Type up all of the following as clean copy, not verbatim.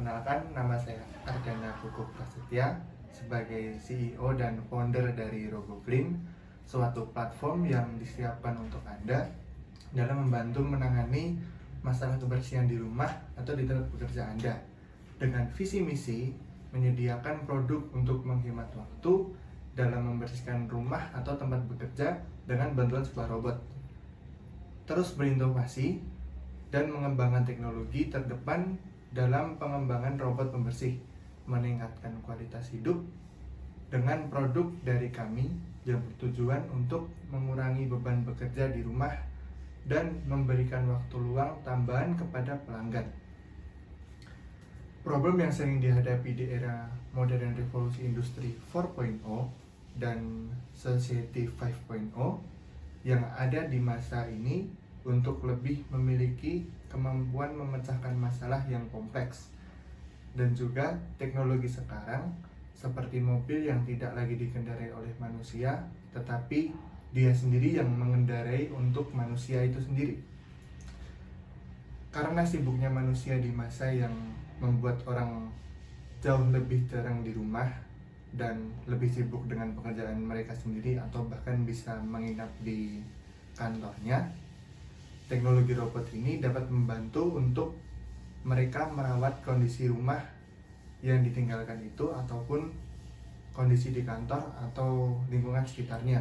Perkenalkan, nama saya Ardana Kukuh Prasetya sebagai CEO dan founder dari RoboClean, suatu platform yang disiapkan untuk Anda dalam membantu menangani masalah kebersihan di rumah atau di tempat bekerja Anda dengan visi misi menyediakan produk untuk menghemat waktu dalam membersihkan rumah atau tempat bekerja dengan bantuan sebuah robot. Terus berinovasi dan mengembangkan teknologi terdepan dalam pengembangan robot pembersih, meningkatkan kualitas hidup dengan produk dari kami yang bertujuan untuk mengurangi beban bekerja di rumah dan memberikan waktu luang tambahan kepada pelanggan. Problem yang sering dihadapi di era modern revolusi industri 4.0 dan society 5.0 yang ada di masa ini untuk lebih memiliki kemampuan memecahkan masalah yang kompleks, dan juga teknologi sekarang seperti mobil yang tidak lagi dikendarai oleh manusia tetapi dia sendiri yang mengendarai untuk manusia itu sendiri. Karena sibuknya manusia di masa yang membuat orang jauh lebih jarang di rumah dan lebih sibuk dengan pekerjaan mereka sendiri atau bahkan bisa menginap di kantornya, teknologi robot ini dapat membantu untuk mereka merawat kondisi rumah yang ditinggalkan itu ataupun kondisi di kantor atau lingkungan sekitarnya.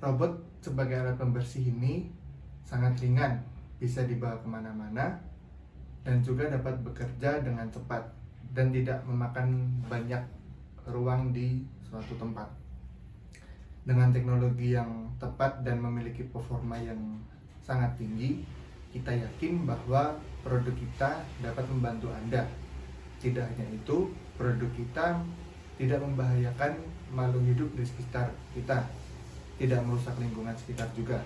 Robot sebagai alat pembersih ini sangat ringan, bisa dibawa kemana-mana dan juga dapat bekerja dengan cepat dan tidak memakan banyak ruang di suatu tempat. Dengan teknologi yang tepat dan memiliki performa yang sangat tinggi, kita yakin bahwa produk kita dapat membantu Anda. Tidak hanya itu, produk kita tidak membahayakan makhluk hidup di sekitar kita, tidak merusak lingkungan sekitar juga.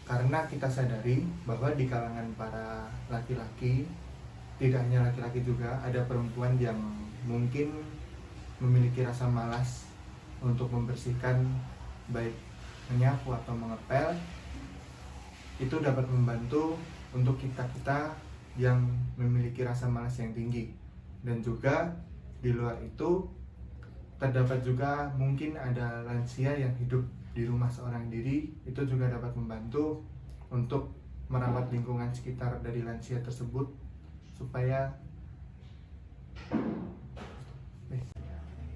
Karena kita sadari bahwa di kalangan para laki-laki, tidak hanya laki-laki juga, ada perempuan yang mungkin memiliki rasa malas untuk membersihkan, baik menyapu atau mengepel. Itu dapat membantu untuk kita-kita yang memiliki rasa malas yang tinggi. Dan juga di luar itu terdapat juga mungkin ada lansia yang hidup di rumah seorang diri, itu juga dapat membantu untuk merawat lingkungan sekitar dari lansia tersebut supaya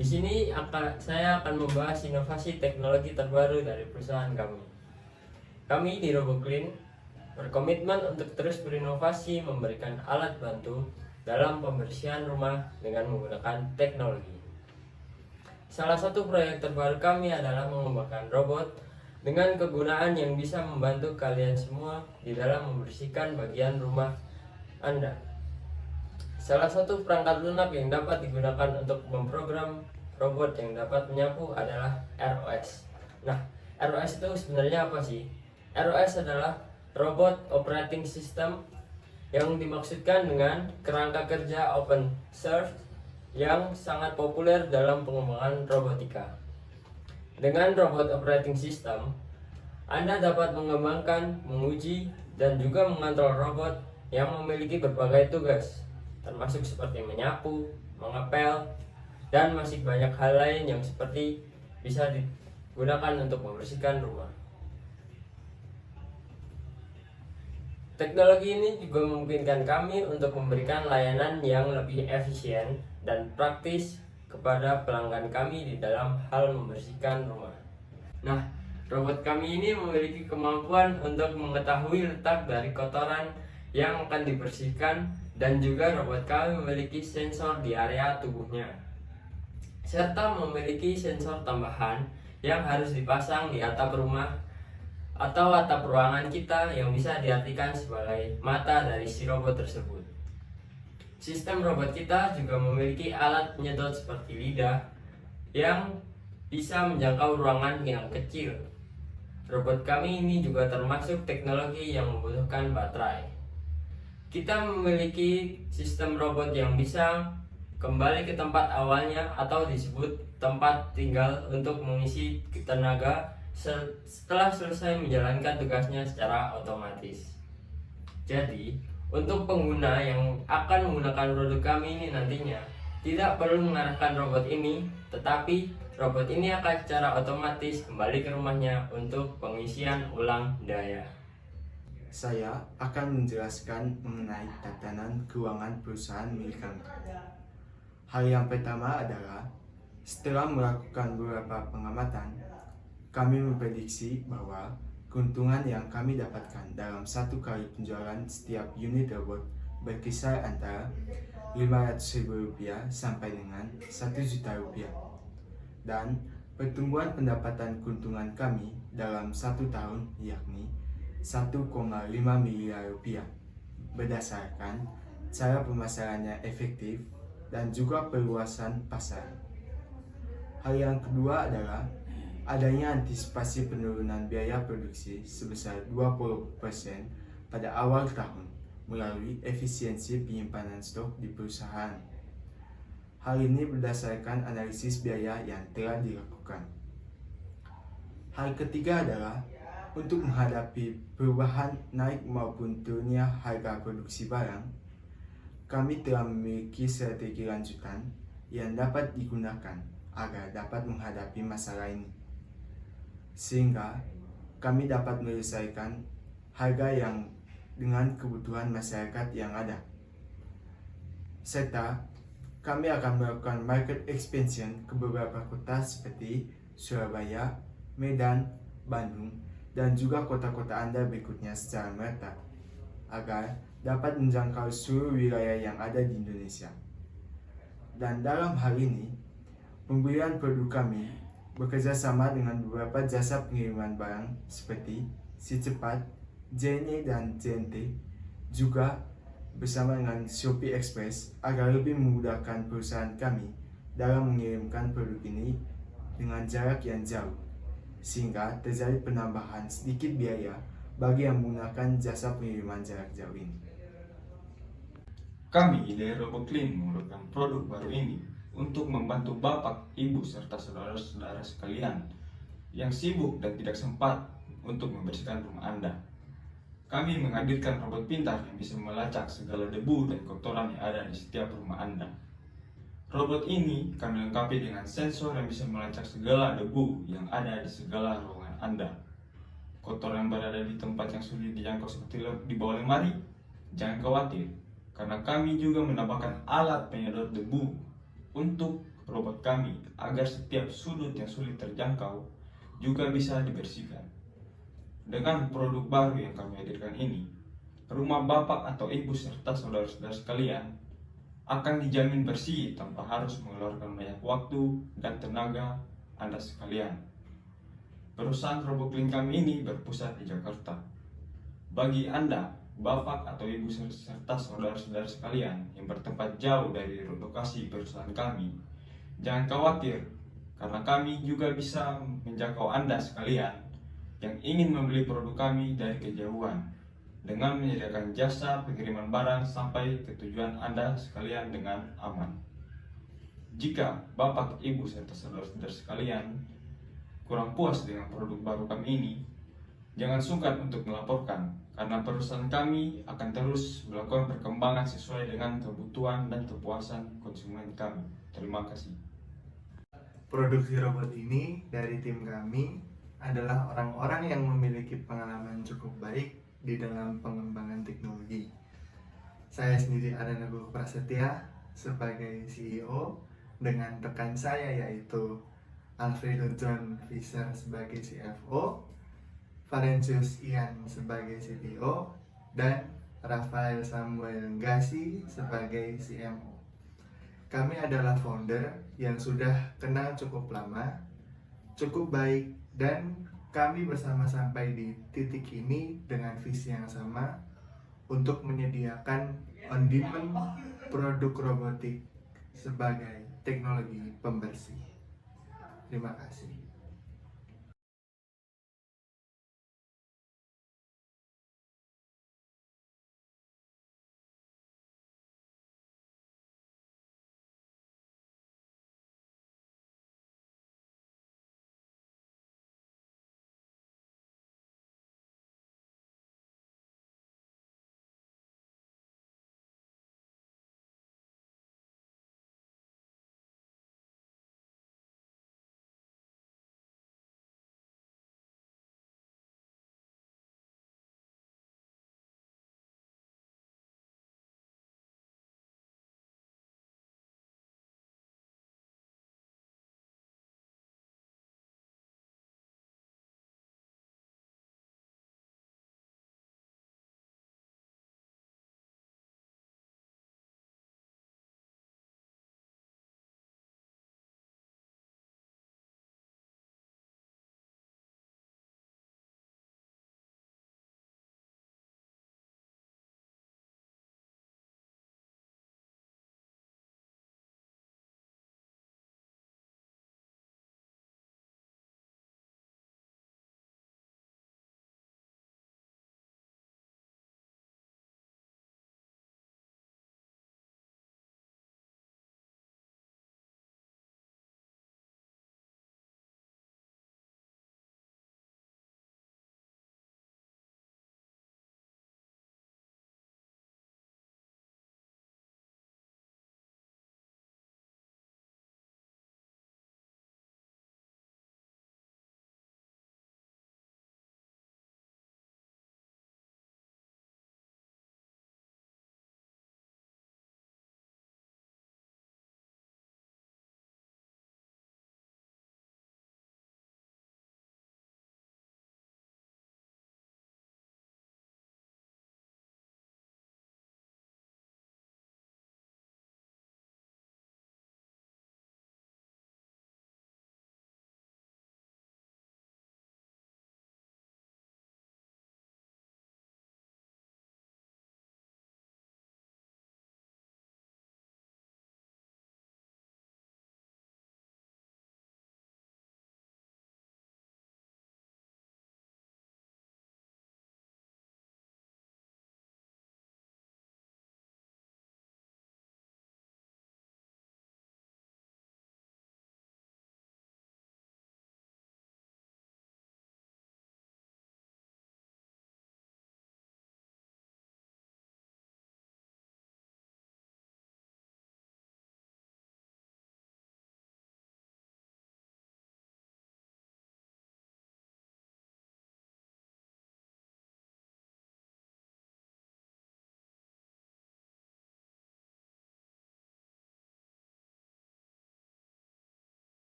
Di sini saya akan membahas inovasi teknologi terbaru dari perusahaan kami. Kami di RoboClean berkomitmen untuk terus berinovasi memberikan alat bantu dalam pembersihan rumah dengan menggunakan teknologi. Salah satu proyek terbaru kami adalah mengembangkan robot dengan kegunaan yang bisa membantu kalian semua di dalam membersihkan bagian rumah Anda. Salah satu perangkat lunak yang dapat digunakan untuk memprogram robot yang dapat menyapu adalah ROS. Nah, ROS itu sebenarnya apa sih? ROS adalah Robot Operating System yang dimaksudkan dengan kerangka kerja open source yang sangat populer dalam pengembangan robotika. Dengan robot operating system, Anda dapat mengembangkan, menguji, dan juga mengontrol robot yang memiliki berbagai tugas, termasuk seperti menyapu, mengepel, dan masih banyak hal lain yang seperti bisa digunakan untuk membersihkan rumah. Teknologi ini juga memungkinkan kami untuk memberikan layanan yang lebih efisien dan praktis kepada pelanggan kami di dalam hal membersihkan rumah. Nah, robot kami ini memiliki kemampuan untuk mengetahui letak dari kotoran yang akan dibersihkan, dan juga robot kami memiliki sensor di area tubuhnya, serta memiliki sensor tambahan yang harus dipasang di atap rumah atau atap ruangan kita yang bisa diartikan sebagai mata dari si robot tersebut. Sistem robot kita juga memiliki alat penyedot seperti lidah yang bisa menjangkau ruangan yang kecil. Robot kami ini juga termasuk teknologi yang membutuhkan baterai. Kita memiliki sistem robot yang bisa kembali ke tempat awalnya atau disebut tempat tinggal untuk mengisi tenaga setelah selesai menjalankan tugasnya secara otomatis. Jadi, Untuk pengguna yang akan menggunakan produk kami ini nantinya, tidak perlu mengarahkan robot ini, tetapi robot ini akan secara otomatis kembali ke rumahnya untuk pengisian ulang daya. Saya akan menjelaskan mengenai tatanan keuangan perusahaan milik kami. Hal yang pertama adalah, setelah melakukan beberapa pengamatan, kami memprediksi bahwa keuntungan yang kami dapatkan dalam satu kali penjualan setiap unit robot berkisar antara Rp500.000 sampai dengan Rp1.000.000. Dan pertumbuhan pendapatan keuntungan kami dalam 1 tahun yakni Rp1,5 miliar berdasarkan cara pemasarannya efektif dan juga perluasan pasar. Hal yang kedua adalah adanya antisipasi penurunan biaya produksi sebesar 20% pada awal tahun melalui efisiensi penyimpanan stok di perusahaan. Hal ini berdasarkan analisis biaya yang telah dilakukan. Hal ketiga adalah untuk menghadapi perubahan naik maupun turunnya harga produksi barang, kami telah memiliki strategi lanjutan yang dapat digunakan agar dapat menghadapi masalah ini, sehingga kami dapat menyelesaikan harga yang dengan kebutuhan masyarakat yang ada. Serta kami akan melakukan market expansion ke beberapa kota seperti Surabaya, Medan, Bandung, dan juga kota-kota Anda berikutnya secara merata, agar dapat menjangkau seluruh wilayah yang ada di Indonesia. Dan dalam hal ini, pembelian produk kami bekerja sama dengan beberapa jasa pengiriman barang seperti Si Cepat, JNE dan JNT, juga bersama dengan Shopee Express agar lebih memudahkan perusahaan kami dalam mengirimkan produk ini dengan jarak yang jauh, sehingga terjadi penambahan sedikit biaya bagi yang menggunakan jasa pengiriman jarak jauh ini. Kami dari RoboClean mengeluarkan produk baru ini untuk membantu Bapak, Ibu, serta saudara-saudara sekalian yang sibuk dan tidak sempat untuk membersihkan rumah Anda. Kami menghadirkan robot pintar yang bisa melacak segala debu dan kotoran yang ada di setiap rumah Anda. Robot ini kami lengkapi dengan sensor yang bisa melacak segala debu yang ada di segala ruangan Anda. Kotoran yang berada di tempat yang sulit dijangkau seperti di bawah lemari, jangan khawatir, karena kami juga menambahkan alat penyedot debu untuk robot kami agar setiap sudut yang sulit terjangkau juga bisa dibersihkan. Dengan produk baru yang kami hadirkan ini, rumah Bapak atau Ibu serta saudara-saudara sekalian akan dijamin bersih tanpa harus mengeluarkan banyak waktu dan tenaga Anda sekalian. Perusahaan RoboClean kami ini berpusat di Jakarta. Bagi Anda, Bapak atau Ibu serta saudara-saudara sekalian yang bertempat jauh dari lokasi perusahaan kami, jangan khawatir, karena kami juga bisa menjangkau Anda sekalian yang ingin membeli produk kami dari kejauhan dengan menyediakan jasa pengiriman barang sampai ke tujuan Anda sekalian dengan aman. Jika Bapak, Ibu, serta saudara-saudara sekalian kurang puas dengan produk baru kami ini, jangan sungkan untuk melaporkan, karena perusahaan kami akan terus melakukan perkembangan sesuai dengan kebutuhan dan kepuasan konsumen kami. Terima kasih. Produksi robot ini dari tim kami adalah orang-orang yang memiliki pengalaman cukup baik di dalam pengembangan teknologi. Saya sendiri Arana Guru Prasetya sebagai CEO dengan rekan saya yaitu Alfredo John Fisher sebagai CFO, Valentius Ian sebagai CTO, dan Rafael Samuel Gasi sebagai CMO. Kami adalah founder yang sudah kenal cukup lama, cukup baik, dan kami bersama sampai di titik ini dengan visi yang sama untuk menyediakan on-demand produk robotik sebagai teknologi pembersih. Terima kasih.